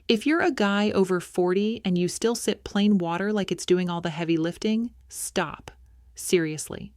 If you're a guy over 40 and you still sip plain water like it's doing all the heavy lifting, stop. Seriously.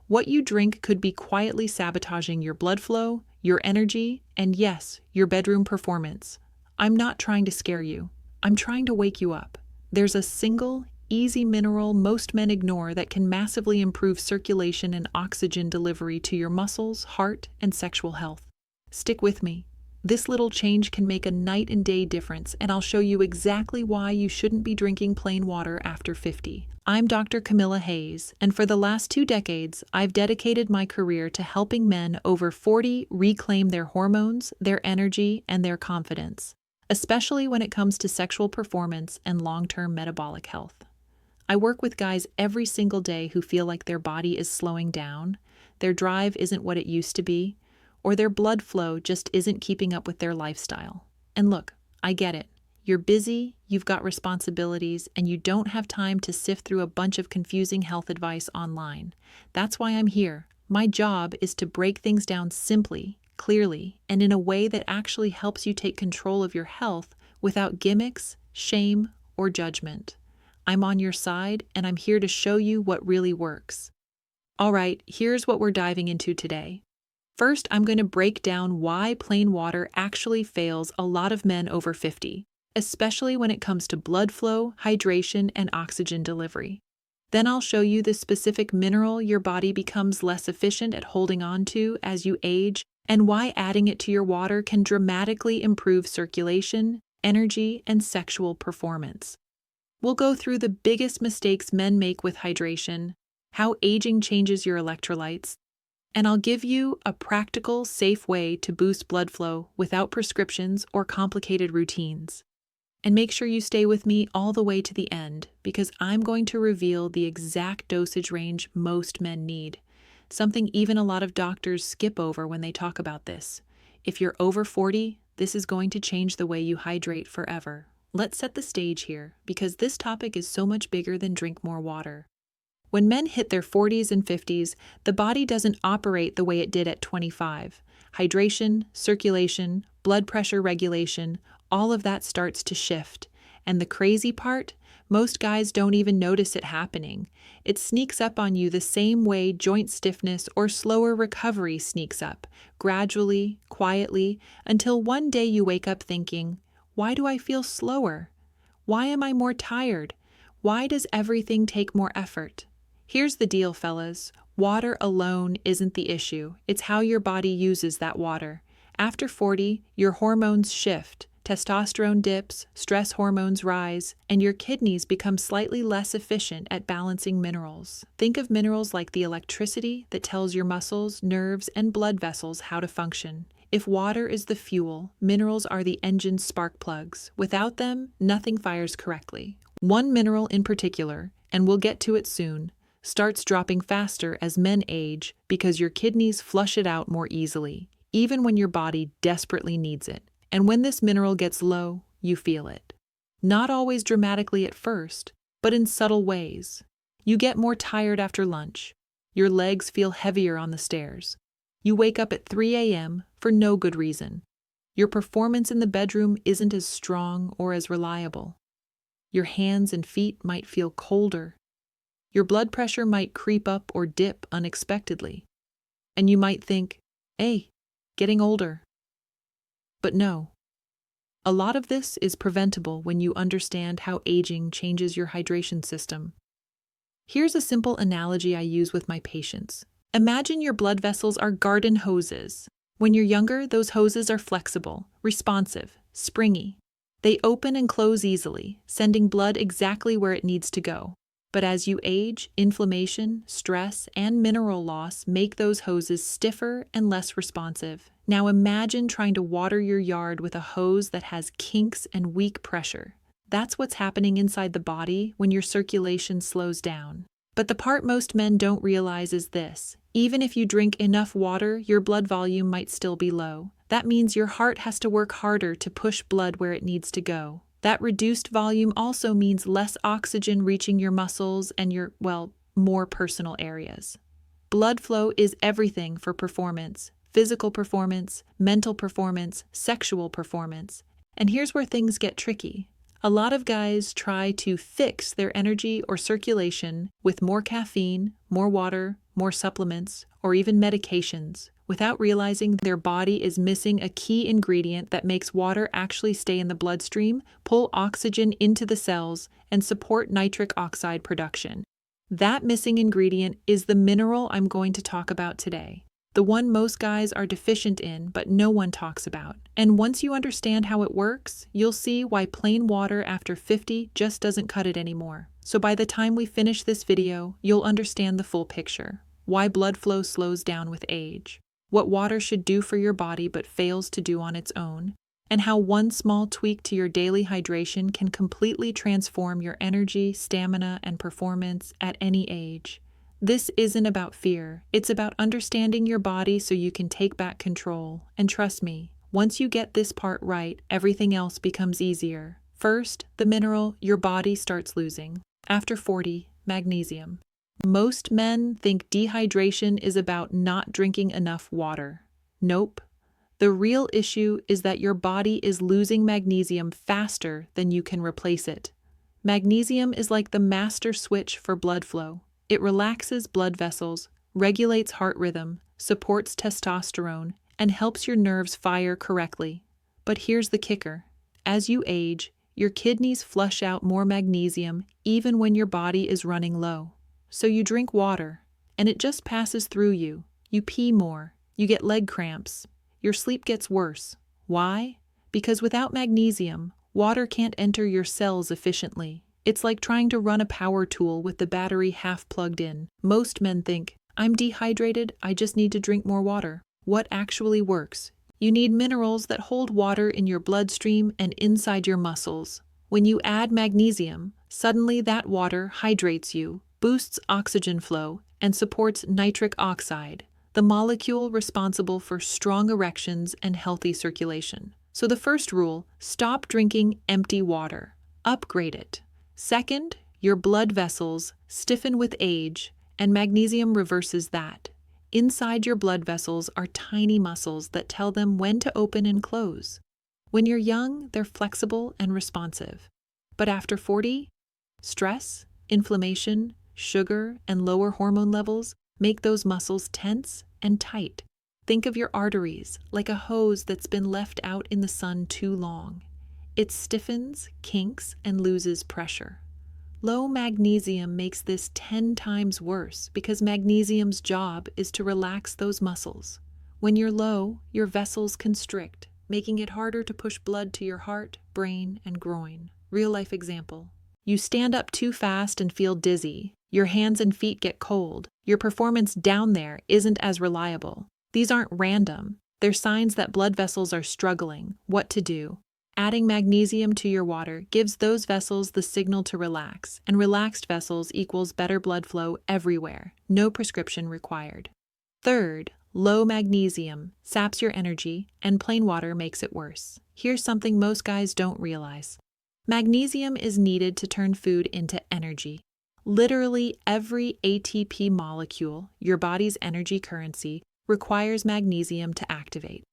What you drink could be quietly sabotaging your blood flow, your energy, and yes, your bedroom performance. I'm not trying to scare you. I'm trying to wake you up. There's a single, easy mineral most men ignore that can massively improve circulation and oxygen delivery to your muscles, heart, and sexual health. Stick with me. This little change can make a night and day difference, and I'll show you exactly why you shouldn't be drinking plain water after 50. I'm Dr. Camila Hayes, and for the last 2 decades, I've dedicated my career to helping men over 40 reclaim their hormones, their energy, and their confidence, especially when it comes to sexual performance and long-term metabolic health. I work with guys every single day who feel like their body is slowing down, their drive isn't what it used to be, or their blood flow just isn't keeping up with their lifestyle. And look, I get it. You're busy, you've got responsibilities, and you don't have time to sift through a bunch of confusing health advice online. That's why I'm here. My job is to break things down simply, clearly, and in a way that actually helps you take control of your health without gimmicks, shame, or judgment. I'm on your side, and I'm here to show you what really works. All right, here's what we're diving into today. First, I'm going to break down why plain water actually fails a lot of men over 50, especially when it comes to blood flow, hydration, and oxygen delivery. Then I'll show you the specific mineral your body becomes less efficient at holding on to as you age, and why adding it to your water can dramatically improve circulation, energy, and sexual performance. We'll go through the biggest mistakes men make with hydration, how aging changes your electrolytes, and I'll give you a practical, safe way to boost blood flow without prescriptions or complicated routines. And make sure you stay with me all the way to the end, because I'm going to reveal the exact dosage range most men need, something even a lot of doctors skip over when they talk about this. If you're over 40, this is going to change the way you hydrate forever. Let's set the stage here, because this topic is so much bigger than drink more water. When men hit their 40s and 50s, the body doesn't operate the way it did at 25. Hydration, circulation, blood pressure regulation, all of that starts to shift. And the crazy part? Most guys don't even notice it happening. It sneaks up on you the same way joint stiffness or slower recovery sneaks up, gradually, quietly, until one day you wake up thinking, why do I feel slower? Why am I more tired? Why does everything take more effort? Here's the deal, fellas. Water alone isn't the issue. It's how your body uses that water. After 40, your hormones shift. Testosterone dips, stress hormones rise, and your kidneys become slightly less efficient at balancing minerals. Think of minerals like the electricity that tells your muscles, nerves, and blood vessels how to function. If water is the fuel, minerals are the engine's spark plugs. Without them, nothing fires correctly. One mineral in particular, and we'll get to it soon, starts dropping faster as men age because your kidneys flush it out more easily, even when your body desperately needs it. And when this mineral gets low, you feel it. Not always dramatically at first, but in subtle ways. You get more tired after lunch. Your legs feel heavier on the stairs. You wake up at 3 a.m. for no good reason. Your performance in the bedroom isn't as strong or as reliable. Your hands and feet might feel colder. Your blood pressure might creep up or dip unexpectedly. And you might think, hey, getting older. But no. A lot of this is preventable when you understand how aging changes your hydration system. Here's a simple analogy I use with my patients. Imagine your blood vessels are garden hoses. When you're younger, those hoses are flexible, responsive, springy. They open and close easily, sending blood exactly where it needs to go. But as you age, inflammation, stress, and mineral loss make those hoses stiffer and less responsive. Now imagine trying to water your yard with a hose that has kinks and weak pressure. That's what's happening inside the body when your circulation slows down. But the part most men don't realize is this. Even if you drink enough water, your blood volume might still be low. That means your heart has to work harder to push blood where it needs to go. That reduced volume also means less oxygen reaching your muscles and your, more personal areas. Blood flow is everything for performance, physical performance, mental performance, sexual performance. And here's where things get tricky. A lot of guys try to fix their energy or circulation with more caffeine, more water, more supplements, or even medications, without realizing their body is missing a key ingredient that makes water actually stay in the bloodstream, pull oxygen into the cells, and support nitric oxide production. That missing ingredient is the mineral I'm going to talk about today. The one most guys are deficient in, but no one talks about. And once you understand how it works, you'll see why plain water after 50 just doesn't cut it anymore. So by the time we finish this video, you'll understand the full picture. Why blood flow slows down with age, what water should do for your body but fails to do on its own, and how one small tweak to your daily hydration can completely transform your energy, stamina, and performance at any age. This isn't about fear. It's about understanding your body so you can take back control. And trust me, once you get this part right, everything else becomes easier. First, the mineral your body starts losing. After 40, magnesium. Most men think dehydration is about not drinking enough water. Nope. The real issue is that your body is losing magnesium faster than you can replace it. Magnesium is like the master switch for blood flow. It relaxes blood vessels, regulates heart rhythm, supports testosterone, and helps your nerves fire correctly. But here's the kicker. As you age, your kidneys flush out more magnesium even when your body is running low. So you drink water, and it just passes through you. You pee more, you get leg cramps, your sleep gets worse. Why? Because without magnesium, water can't enter your cells efficiently. It's like trying to run a power tool with the battery half plugged in. Most men think, I'm dehydrated, I just need to drink more water. What actually works? You need minerals that hold water in your bloodstream and inside your muscles. When you add magnesium, suddenly that water hydrates you, boosts oxygen flow, and supports nitric oxide, the molecule responsible for strong erections and healthy circulation. So the first rule, stop drinking empty water. Upgrade it. Second, your blood vessels stiffen with age, and magnesium reverses that. Inside your blood vessels are tiny muscles that tell them when to open and close. When you're young, they're flexible and responsive. But after 40, stress, inflammation, sugar, and lower hormone levels make those muscles tense and tight. Think of your arteries like a hose that's been left out in the sun too long. It stiffens, kinks, and loses pressure. Low magnesium makes this 10 times worse because magnesium's job is to relax those muscles. When you're low, your vessels constrict, making it harder to push blood to your heart, brain, and groin. Real-life example. You stand up too fast and feel dizzy. Your hands and feet get cold. Your performance down there isn't as reliable. These aren't random. They're signs that blood vessels are struggling. What to do? Adding magnesium to your water gives those vessels the signal to relax, and relaxed vessels equals better blood flow everywhere. No prescription required. Third, low magnesium saps your energy, and plain water makes it worse. Here's something most guys don't realize. Magnesium is needed to turn food into energy. Literally every ATP molecule, your body's energy currency, requires magnesium to activate.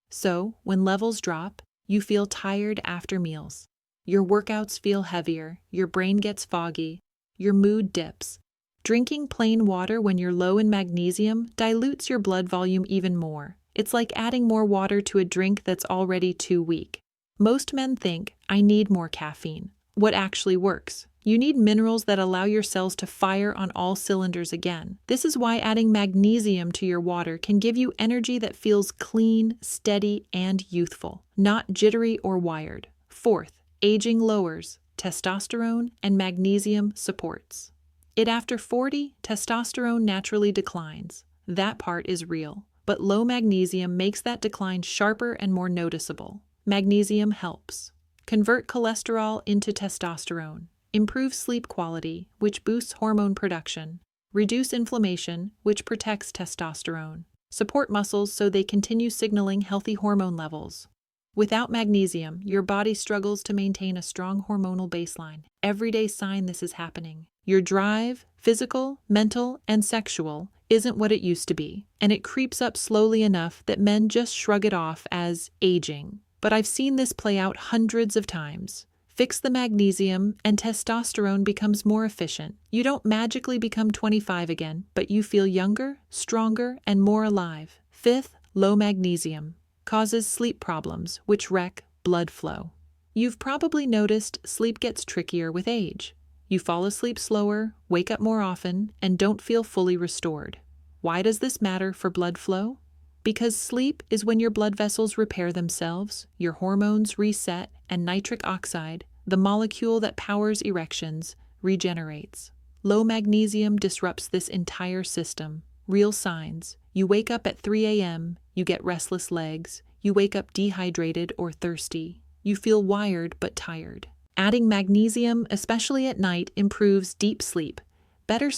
So, when levels drop, you feel tired after meals. Your workouts feel heavier, your brain gets foggy, your mood dips. Drinking plain water when you're low in magnesium dilutes your blood volume even more. It's like adding more water to a drink that's already too weak. Most men think, I need more caffeine. What actually works? You need minerals that allow your cells to fire on all cylinders again. This is why adding magnesium to your water can give you energy that feels clean, steady, and youthful, not jittery or wired. Fourth, aging lowers testosterone and magnesium supports it. After 40, testosterone naturally declines. That part is real, but low magnesium makes that decline sharper and more noticeable. Magnesium helps convert cholesterol into testosterone, improve sleep quality, which boosts hormone production, reduce inflammation, which protects testosterone, support muscles so they continue signaling healthy hormone levels. Without magnesium, your body struggles to maintain a strong hormonal baseline. Everyday sign this is happening. Your drive, physical, mental, and sexual, isn't what it used to be, and it creeps up slowly enough that men just shrug it off as aging. but I've seen this play out hundreds of times. Fix the magnesium, and testosterone becomes more efficient. You don't magically become 25 again, but you feel younger, stronger, and more alive. Fifth, low magnesium causes sleep problems, which wreck blood flow. You've probably noticed sleep gets trickier with age. You fall asleep slower, wake up more often, and don't feel fully restored. Why does this matter for blood flow? Because sleep is when your blood vessels repair themselves, your hormones reset, and nitric oxide, the molecule that powers erections, regenerates. Low magnesium disrupts this entire system. Real signs: you wake up at 3 a.m., you get restless legs, you wake up dehydrated or thirsty, you feel wired but tired. Adding magnesium, especially at night, improves deep sleep, better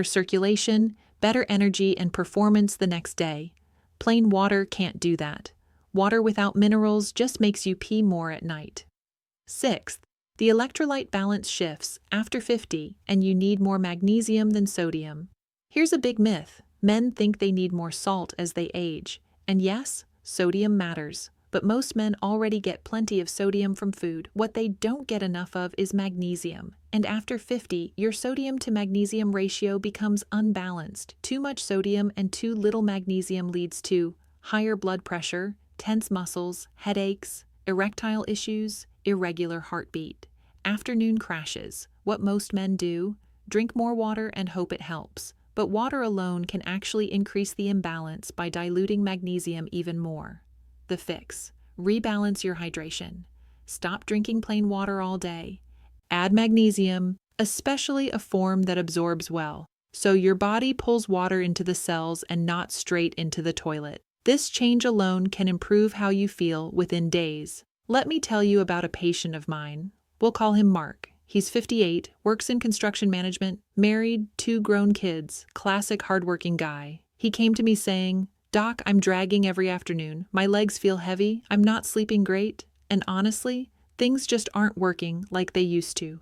circulation, better energy and performance the next day. Plain water can't do that. Water without minerals just makes you pee more at night. Sixth, the electrolyte balance shifts after 50 and you need more magnesium than sodium. Here's a big myth. Men think they need more salt as they age. And yes, sodium matters. But most men already get plenty of sodium from food. What they don't get enough of is magnesium. And after 50, your sodium to magnesium ratio becomes unbalanced. Too much sodium and too little magnesium leads to higher blood pressure, tense muscles, headaches, erectile issues, irregular heartbeat. Afternoon crashes. What most men do? Drink more water and hope it helps. But water alone can actually increase the imbalance by diluting magnesium even more. The fix: rebalance your hydration. Stop drinking plain water all day. Add magnesium, especially a form that absorbs well, so your body pulls water into the cells and not straight into the toilet. This change alone can improve how you feel within days. Let me tell you about a patient of mine. We'll call him Mark. He's 58, works in construction management, married, 2 grown kids, classic hardworking guy. He came to me saying, "Doc, I'm dragging every afternoon. My legs feel heavy. I'm not sleeping great. And honestly, things just aren't working like they used to."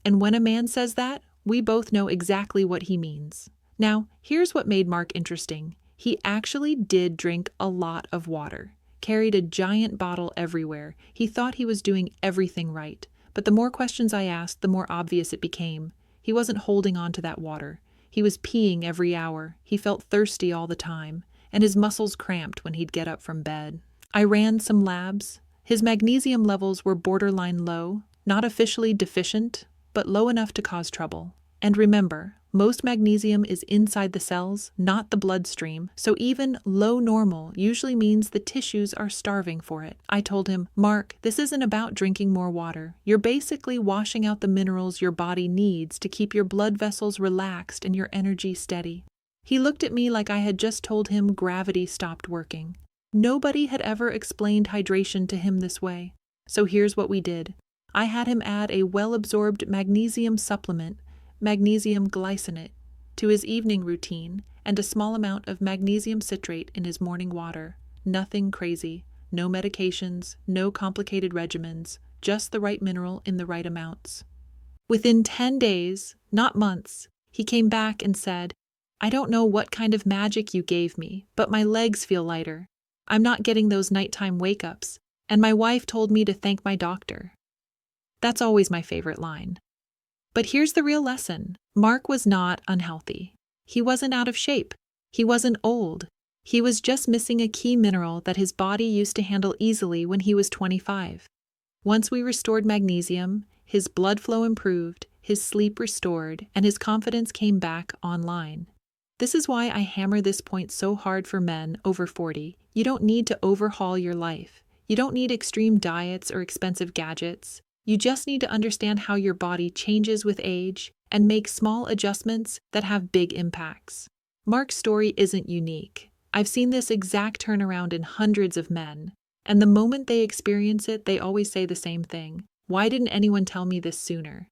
And when a man says that, we both know exactly what he means. Now, here's what made Mark interesting. He actually did drink a lot of water, carried a giant bottle everywhere. He thought he was doing everything right. But the more questions I asked, the more obvious it became. He wasn't holding on to that water. He was peeing every hour. He felt thirsty all the time. And his muscles cramped when he'd get up from bed. I ran some labs. His magnesium levels were borderline low, not officially deficient, but low enough to cause trouble. And remember, most magnesium is inside the cells, not the bloodstream, so even low normal usually means the tissues are starving for it. I told him, "Mark, this isn't about drinking more water. You're basically washing out the minerals your body needs to keep your blood vessels relaxed and your energy steady." He looked at me like I had just told him gravity stopped working. Nobody had ever explained hydration to him this way. So here's what we did. I had him add a well-absorbed magnesium supplement, magnesium glycinate, to his evening routine and a small amount of magnesium citrate in his morning water. Nothing crazy, no medications, no complicated regimens, just the right mineral in the right amounts. Within 10 days, not months, he came back and said, "I don't know what kind of magic you gave me, but my legs feel lighter. I'm not getting those nighttime wake-ups, and my wife told me to thank my doctor." That's always my favorite line. But here's the real lesson. Mark was not unhealthy. He wasn't out of shape. He wasn't old. He was just missing a key mineral that his body used to handle easily when he was 25. Once we restored magnesium, his blood flow improved, his sleep restored, and his confidence came back online. This is why I hammer this point so hard for men over 40. You don't need to overhaul your life. You don't need extreme diets or expensive gadgets. You just need to understand how your body changes with age and make small adjustments that have big impacts. Mark's story isn't unique. I've seen this exact turnaround in hundreds of men. And the moment they experience it, they always say the same thing. Why didn't anyone tell me this sooner?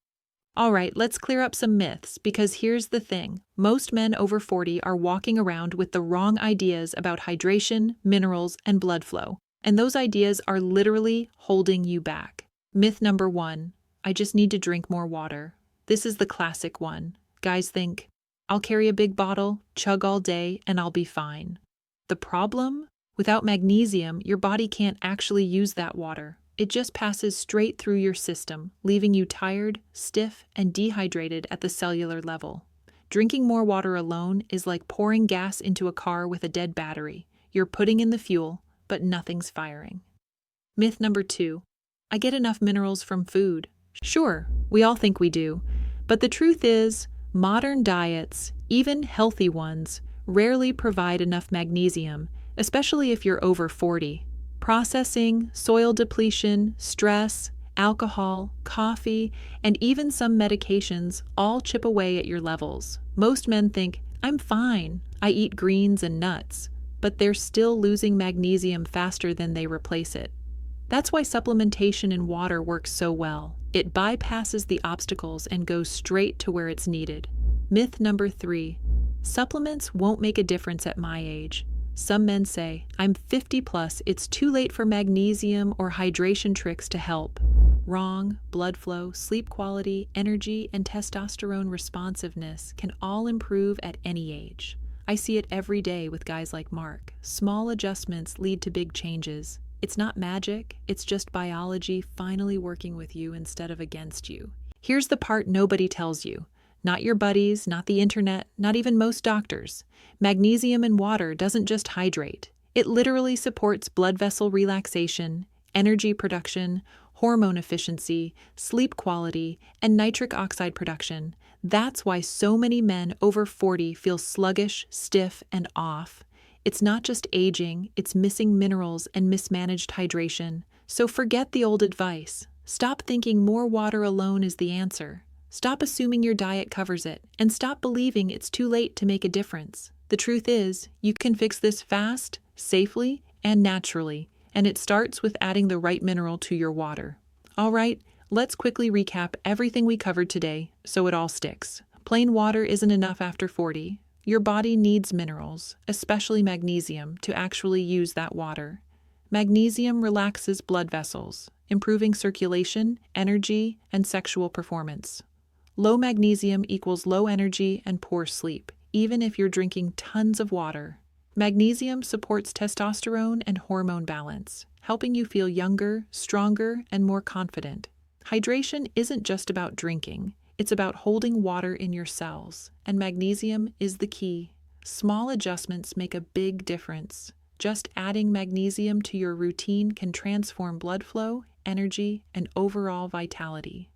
All right, let's clear up some myths, because here's the thing. Most men over 40 are walking around with the wrong ideas about hydration, minerals, and blood flow. And those ideas are literally holding you back. Myth number 1, I just need to drink more water. This is the classic one. Guys think, I'll carry a big bottle, chug all day, and I'll be fine. The problem? Without magnesium, your body can't actually use that water. It just passes straight through your system, leaving you tired, stiff, and dehydrated at the cellular level. Drinking more water alone is like pouring gas into a car with a dead battery. You're putting in the fuel, but nothing's firing. Myth number 2. I get enough minerals from food. Sure, we all think we do. But the truth is, modern diets, even healthy ones, rarely provide enough magnesium, especially if you're over 40. Processing, soil depletion, stress, alcohol, coffee, and even some medications all chip away at your levels. Most men think, I'm fine, I eat greens and nuts, but they're still losing magnesium faster than they replace it. That's why supplementation in water works so well. It bypasses the obstacles and goes straight to where it's needed. Myth number 3. Supplements won't make a difference at my age. Some men say, I'm 50 plus, it's too late for magnesium or hydration tricks to help. Wrong. Blood flow, sleep quality, energy, and testosterone responsiveness can all improve at any age. I see it every day with guys like Mark. Small adjustments lead to big changes. It's not magic, it's just biology finally working with you instead of against you. Here's the part nobody tells you. Not your buddies, not the internet, not even most doctors. Magnesium in water doesn't just hydrate. It literally supports blood vessel relaxation, energy production, hormone efficiency, sleep quality, and nitric oxide production. That's why so many men over 40 feel sluggish, stiff, and off. It's not just aging, it's missing minerals and mismanaged hydration. So forget the old advice. Stop thinking more water alone is the answer. Stop assuming your diet covers it, and stop believing it's too late to make a difference. The truth is, you can fix this fast, safely, and naturally, and it starts with adding the right mineral to your water. All right, let's quickly recap everything we covered today so it all sticks. Plain water isn't enough after 40. Your body needs minerals, especially magnesium, to actually use that water. Magnesium relaxes blood vessels, improving circulation, energy, and sexual performance. Low magnesium equals low energy and poor sleep, even if you're drinking tons of water. Magnesium supports testosterone and hormone balance, helping you feel younger, stronger, and more confident. Hydration isn't just about drinking. It's about holding water in your cells, and magnesium is the key. Small adjustments make a big difference. Just adding magnesium to your routine can transform blood flow, energy, and overall vitality.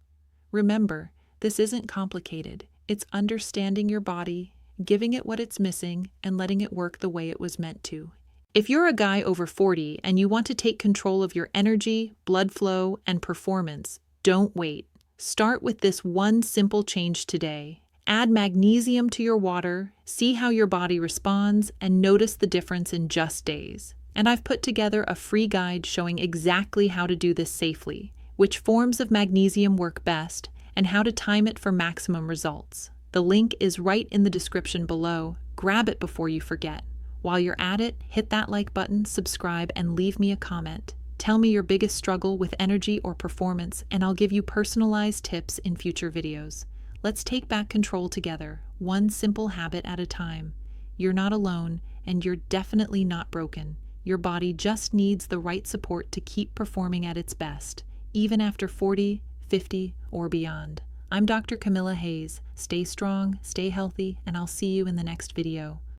Remember, this isn't complicated. It's understanding your body, giving it what it's missing, and letting it work the way it was meant to. If you're a guy over 40 and you want to take control of your energy, blood flow, and performance, don't wait. Start with this one simple change today. Add magnesium to your water, see how your body responds, and notice the difference in just days. And I've put together a free guide showing exactly how to do this safely, which forms of magnesium work best, and how to time it for maximum results. The link is right in the description below. Grab it before you forget. While you're at it, hit that like button, subscribe, and leave me a comment. Tell me your biggest struggle with energy or performance, and I'll give you personalized tips in future videos. Let's take back control together, one simple habit at a time. You're not alone, and you're definitely not broken. Your body just needs the right support to keep performing at its best, even after 40, 50, or beyond. I'm Dr. Camila Hayes. Stay strong, stay healthy, and I'll see you in the next video.